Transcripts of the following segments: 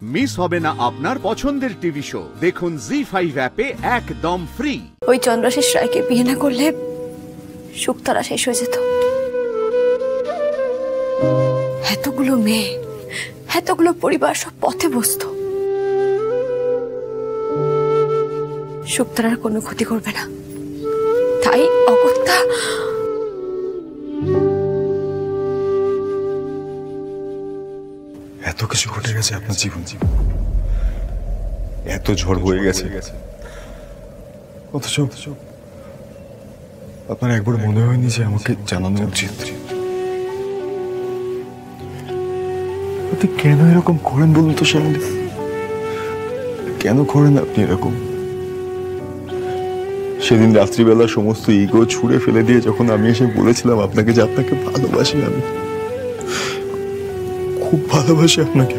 Miss হবে না আপনার পছন্দের টিভি শো। দেখুন জি5 অ্যাপে একদম ফ্রি। ওই চন্দ্রাশিস রায়কে বিয়ে না করলে শুকতারা শেষ হয়ে যেত। এতগুলো মেয়ে, এতগুলো পরিবার সব পথে বসতো। শুকতারার কোনো ক্ষতি করবে না, তাই অগত্যা এত কিছু ঘটে গেছে আপনার জীবন, এত ঝড় হয়ে গেছে, অথচ আপনার একবার মনে হয়নি যে আমাকে জানানো উচিত? আপনি কেন এরকম করেন বলুন তো শ্যামলী? কেন করেন আপনি এরকম? সেদিন রাত্রিবেলা সমস্ত ইগো ছুঁড়ে ফেলে দিয়ে যখন আমি এসে বলেছিলাম আপনাকে যে আপনাকে ভালোবাসি, আমি খুব ভালোবাসি আপনাকে,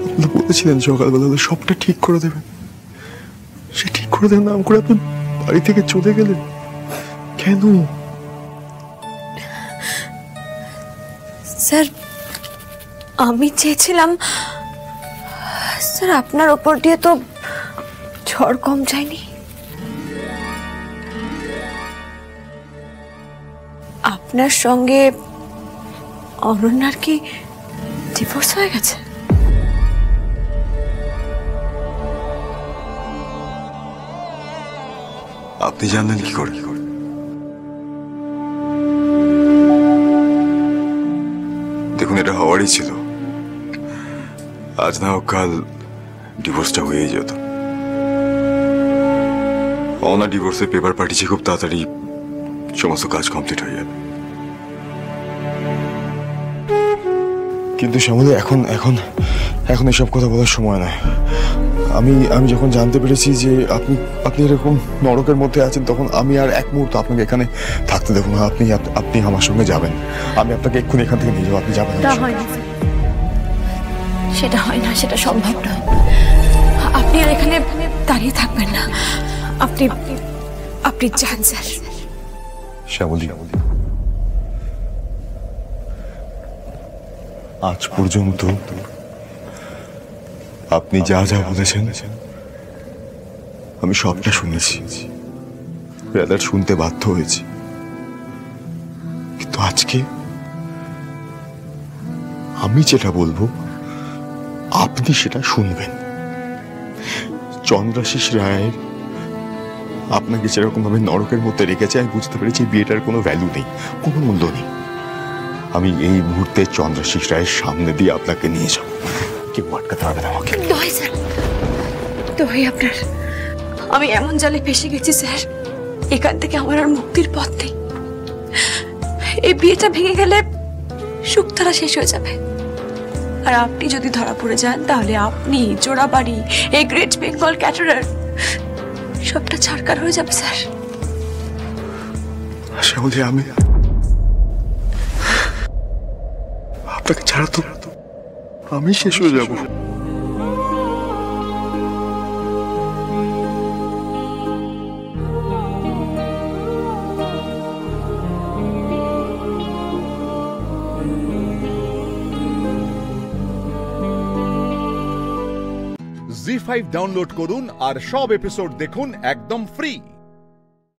আপনি বলেছিলেন সকালবেলা সবটা ঠিক করে দেবেন। সে ঠিক করে দেন নাম করে আপনি বাড়ি থেকে চলে গেলেন কেন? স্যার, আমি চেয়েছিলাম স্যার আপনার ওপর দিয়ে তো ঝড় কম যায়নি। আপনার সঙ্গে অনন্যার কি ডিভোর্স হয়ে গেছে? আপনি জানলেন কি করে? দেখুন, এটা হওয়ারই ছিল। আজ না হোক কাল ডিভোর্সটা হয়েই যেত। অনন্যা ডিভোর্সের পেপার পাঠিয়েছে, খুব তাড়াতাড়ি সমস্ত কাজ কমপ্লিট হয়ে যাবে। কিন্তু শ্যামলী, এখন এখন এখন এসব কথা বলার সময় নয়। আমি যখন জানতে পেরেছি যে আপনি এরকম নরকের মধ্যে আছেন, তখন আমি আর এক মুহূর্ত আপনাকে এখানে থাকতে দেবো না। আপনি আমার সঙ্গে যাবেন। আমি আপনাকে এক্ষুনি এখান থেকে নিয়ে যাবো। আপনি যাবেন? সেটা হয় না, সেটা সম্ভব নয়। আপনি আর এখানে দাঁড়িয়ে থাকবেন না। আপনি যান স্যার। শ্যামলী, আজ পর্যন্ত আপনি যা যা বলেছেন আমি সবটা শুনেছি, রাদার শুনতে বাধ্য হয়েছি। কিন্তু আজকে আমি যেটা বলবো আপনি সেটা শুনবেন। চন্দ্রাশিস রায়ের আপনাকে যেরকম ভাবে নরকের মধ্যে রেখেছে, আমি বুঝতে পেরেছি বিয়েটার কোনো ভ্যালু নেই, কোনো মূল্য নেই। আমি এই মুহূর্তে চন্দ্রাশিস রায়ের সামনে দিয়ে আপনাকে নিয়ে যাবো। কেউ আটকাতে পারবে না আমাকে। দোহাই স্যার, দোহাই আপনার। আমি এমন জালে ফেসে গেছি স্যার, এখান থেকে আমার আর মুক্তির পথ নেই। এই বিয়েটা ভেঙে গেলে শুকতারা শেষ হয়ে যাবে। আর আপনি যদি ধরা পড়ে যান, তাহলে আপনি, জোড়াবাড়ি, এই গ্রেট বেঙ্গল ক্যাটারার সবটা ছাড়কার হয়ে যাবে স্যার। শ্যামলী, আমি আপনাকে ছাড়া তো আমি শেষ হয়ে যাব। জি5 ডাউনলোড করুন আর সব এপিসোড দেখুন একদম ফ্রি।